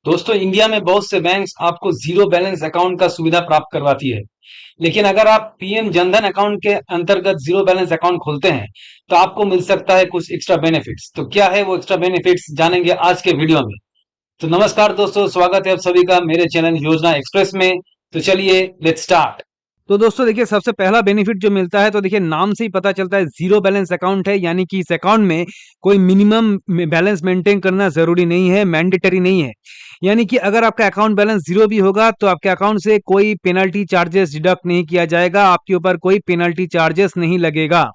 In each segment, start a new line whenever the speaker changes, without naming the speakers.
दोस्तों इंडिया में बहुत से बैंक्स आपको जीरो बैलेंस अकाउंट का सुविधा प्राप्त करवाती है। लेकिन अगर आप पीएम जनधन अकाउंट के अंतर्गत जीरो बैलेंस अकाउंट खोलते हैं तो आपको मिल सकता है कुछ एक्स्ट्रा बेनिफिट्स। तो क्या है वो एक्स्ट्रा बेनिफिट्स, जानेंगे आज के वीडियो में। तो नमस्कार दोस्तों, स्वागत है आप सभी का मेरे चैनल योजना एक्सप्रेस में। तो चलिए लेट्स स्टार्ट। तो दोस्तों देखिए, सबसे पहला बेनिफिट जो मिलता है, तो देखिए नाम से ही पता चलता है जीरो बैलेंस अकाउंट है, यानी कि इस अकाउंट में कोई मिनिमम बैलेंस मेंटेन करना जरूरी नहीं है, मैंडेटरी नहीं है। यानी कि अगर आपका अकाउंट बैलेंस जीरो भी होगा तो आपके अकाउंट से कोई पेनल्टी चार्जेस डिडक्ट नहीं किया जाएगा, आपके ऊपर कोई पेनल्टी चार्जेस नहीं लगेगा।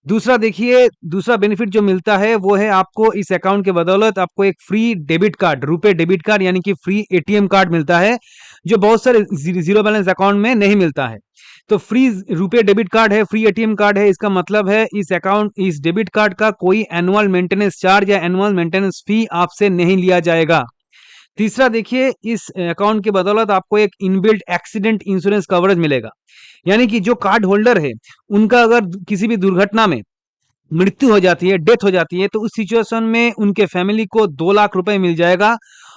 दूसरा देखिए, दूसरा बेनिफिट जो मिलता है वो है आपको इस अकाउंट के बदौलत आपको एक फ्री डेबिट कार्ड, रुपए डेबिट कार्ड यानी कि फ्री एटीएम कार्ड मिलता है, जो बहुत सारे जीरो बैलेंस अकाउंट में नहीं मिलता है। तो फ्री रुपए डेबिट कार्ड है, फ्री एटीएम कार्ड है, इसका मतलब है इस डेबिट कार्ड का कोई एनुअल मेंटेनेंस चार्ज या एनुअल मेंटेनेंस फी आपसे नहीं लिया जाएगा। तीसरा देखिए, इस अकाउंट की बदौलत आपको एक इनबिल्ट एक्सीडेंट इंश्योरेंस कवरेज मिलेगा। यानी कि जो कार्ड होल्डर है, उनका अगर किसी भी दुर्घटना में मृत्यु हो जाती है, डेथ हो जाती है, तो उस सिचुएशन में उनके फैमिली को 2 लाख रुपए मिल जाएगा।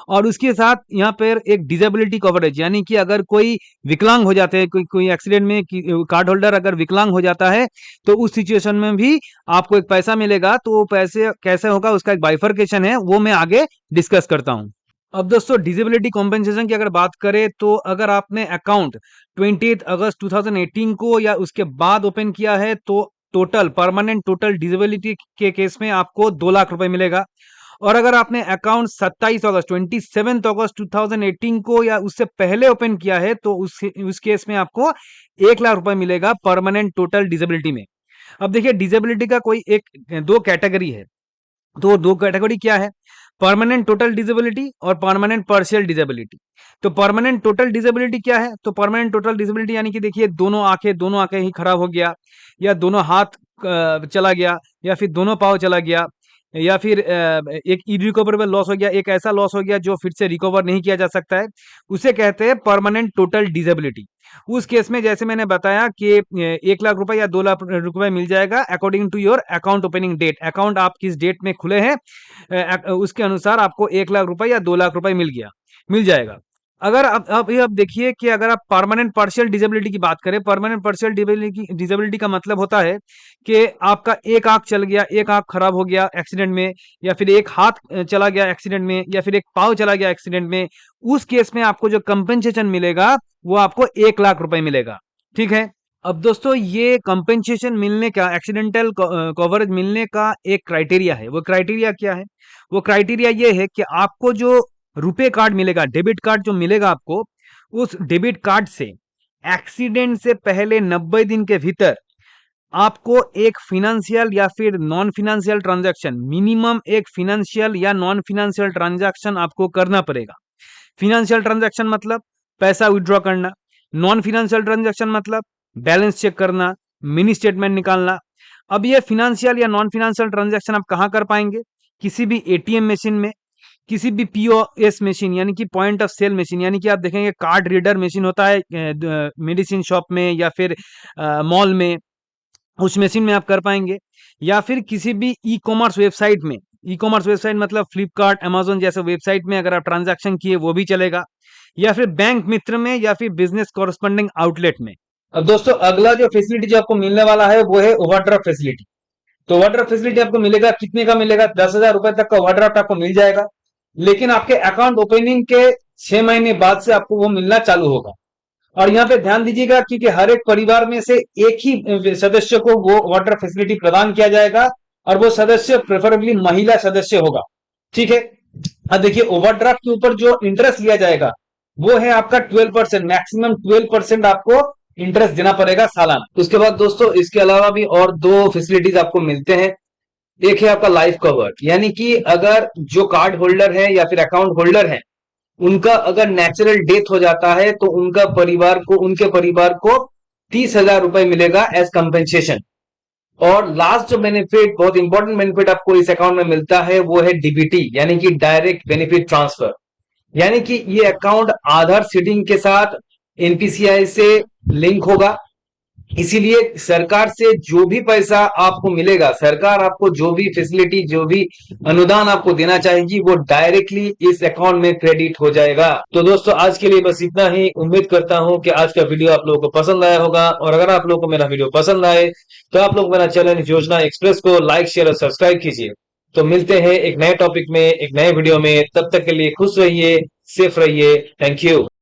और उसके साथ यहाँ पर एक डिजेबिलिटी कवरेज, यानी कि अगर कोई विकलांग हो जाते हैं, कोई एक्सीडेंट में कार्ड होल्डर अगर विकलांग हो जाता है, तो उस सिचुएशन में भी आपको एक पैसा मिलेगा। तो वो पैसे कैसे होगा, उसका एक बाइफरकेशन है, वो मैं आगे डिस्कस करता हूँ। अब दोस्तों डिसेबिलिटी कॉम्पेंसेशन की अगर बात करें, तो अगर आपने अकाउंट 28 अगस्त 2018 को या उसके बाद ओपन किया है, तो टोटल परमानेंट टोटल डिसेबिलिटी के केस में आपको 2 लाख रुपए मिलेगा। और अगर आपने अकाउंट 27 अगस्त 2018 को या उससे पहले ओपन किया है, तो उस केस में आपको 1 लाख रुपए मिलेगा परमानेंट टोटल डिसेबिलिटी में। अब देखिए, डिसेबिलिटी का कोई एक दो कैटेगरी है। तो दो कैटेगरी क्या है, परमानेंट टोटल डिसेबिलिटी और परमानेंट पार्शियल डिसेबिलिटी। तो परमानेंट टोटल डिसेबिलिटी क्या है, तो परमानेंट टोटल डिसेबिलिटी यानी कि देखिए दोनों आंखें ही खराब हो गया, या दोनों हाथ चला गया, या फिर दोनों पाँव चला गया, या फिर एक इरिकवरेबल लॉस हो गया, एक ऐसा लॉस हो गया जो फिर से रिकवर नहीं किया जा सकता है, उसे कहते हैं परमानेंट टोटल डिसेबिलिटी। उस केस में जैसे मैंने बताया कि 1 लाख रुपए या 2 लाख रुपए मिल जाएगा according to your account opening date. Account आप किस डेट में खुले हैं, उसके अनुसार आपको 1 लाख रुपए या 2 लाख रुपए मिल जाएगा। अगर अब देखिए कि अगर आप परमानेंट पार्शियल डिसेबिलिटी की बात करें, परमानेंट पार्शियल डिसेबिलिटी का मतलब होता है कि आपका एक आंख चल गया, एक आंख खराब हो गया एक्सीडेंट में, या फिर एक हाथ चला गया एक्सीडेंट में, या फिर एक पाँव चला गया एक्सीडेंट में। उस केस में आपको जो कंपेंसेशन मिलेगा वो आपको 1 लाख रुपए मिलेगा। ठीक है। अब दोस्तों, ये कंपेंसेशन मिलने का, एक्सीडेंटल कवरेज मिलने का एक क्राइटेरिया है। वो क्राइटेरिया क्या है, वो क्राइटेरिया ये है कि आपको जो रुपए कार्ड मिलेगा, डेबिट कार्ड जो मिलेगा आपको, उस डेबिट कार्ड से एक्सीडेंट से पहले 90 दिन के भीतर आपको एक फिनेंशियल या फिर नॉन फिनेंशियल ट्रांजैक्शन, मिनिमम एक फिनेंशियल या नॉन फिनेंशियल ट्रांजैक्शन आपको करना पड़ेगा। फिनेंशियल ट्रांजैक्शन मतलब पैसा विड्रॉ करना, नॉन फिनेंशियल ट्रांजैक्शन मतलब बैलेंस चेक करना, मिनी स्टेटमेंट निकालना। अब ये फिनेंशियल या नॉन फिनेंशियल ट्रांजैक्शन आप कहाँ कर पाएंगे, किसी भी एटीएम मशीन में, किसी भी पीओएस मशीन यानी कि पॉइंट ऑफ सेल मशीन, यानी कि आप देखेंगे कार्ड रीडर मशीन होता है मेडिसिन शॉप में या फिर मॉल में, उस मशीन में आप कर पाएंगे। या फिर किसी भी ई कॉमर्स वेबसाइट में, ई कॉमर्स वेबसाइट मतलब फ्लिपकार्ट, अमेजोन जैसे वेबसाइट में अगर आप ट्रांजैक्शन किए वो भी चलेगा। या फिर बैंक मित्र में, या फिर बिजनेस कॉरस्पॉन्डिंग आउटलेट में। अब दोस्तों अगला जो फैसिलिटी जो आपको मिलने वाला है वो है ओवरड्राफ्ट फैसिलिटी। तो ओवरड्राफ्ट फैसिलिटी आपको मिलेगा, कितने का मिलेगा, 10,000 रुपए तक का ओवरड्राफ्ट आपको मिल जाएगा। लेकिन आपके अकाउंट ओपनिंग के 6 महीने बाद से आपको वो मिलना चालू होगा। और यहाँ पे ध्यान दीजिएगा, क्योंकि हर एक परिवार में से एक ही सदस्य को वो वाटर फैसिलिटी प्रदान किया जाएगा, और वो सदस्य प्रेफरेबली महिला सदस्य होगा। ठीक है। अब देखिए, ओवरड्राफ्ट के ऊपर जो इंटरेस्ट लिया जाएगा वो है आपका 12%, मैक्सिमम 12% आपको इंटरेस्ट देना पड़ेगा सालाना। उसके बाद दोस्तों इसके अलावा भी और दो फैसिलिटीज आपको मिलते हैं। एक है आपका लाइफ कवर, यानी कि अगर जो कार्ड होल्डर है या फिर अकाउंट होल्डर है, उनका अगर नेचुरल डेथ हो जाता है तो उनके परिवार को 30,000 रुपए मिलेगा एज कंपेंसेशन। और लास्ट जो बेनिफिट, बहुत इंपॉर्टेंट बेनिफिट आपको इस अकाउंट में मिलता है वो है डीबीटी, यानी कि डायरेक्ट बेनिफिट ट्रांसफर। यानी कि ये अकाउंट आधार सीडिंग के साथ एनपीसीआई से लिंक होगा,
इसीलिए सरकार से जो भी पैसा आपको मिलेगा, सरकार आपको जो भी फैसिलिटी, जो भी अनुदान आपको देना चाहेगी, वो डायरेक्टली इस अकाउंट में क्रेडिट हो जाएगा। तो दोस्तों आज के लिए बस इतना ही। उम्मीद करता हूं कि आज का वीडियो आप लोगों को पसंद आया होगा, और अगर आप लोगों को मेरा वीडियो पसंद आए तो आप लोग मेरा चैनल योजना एक्सप्रेस को लाइक, शेयर और सब्सक्राइब कीजिए। तो मिलते हैं एक नए टॉपिक में, एक नए वीडियो में। तब तक के लिए खुश रहिए, सेफ रहिए। Thank you.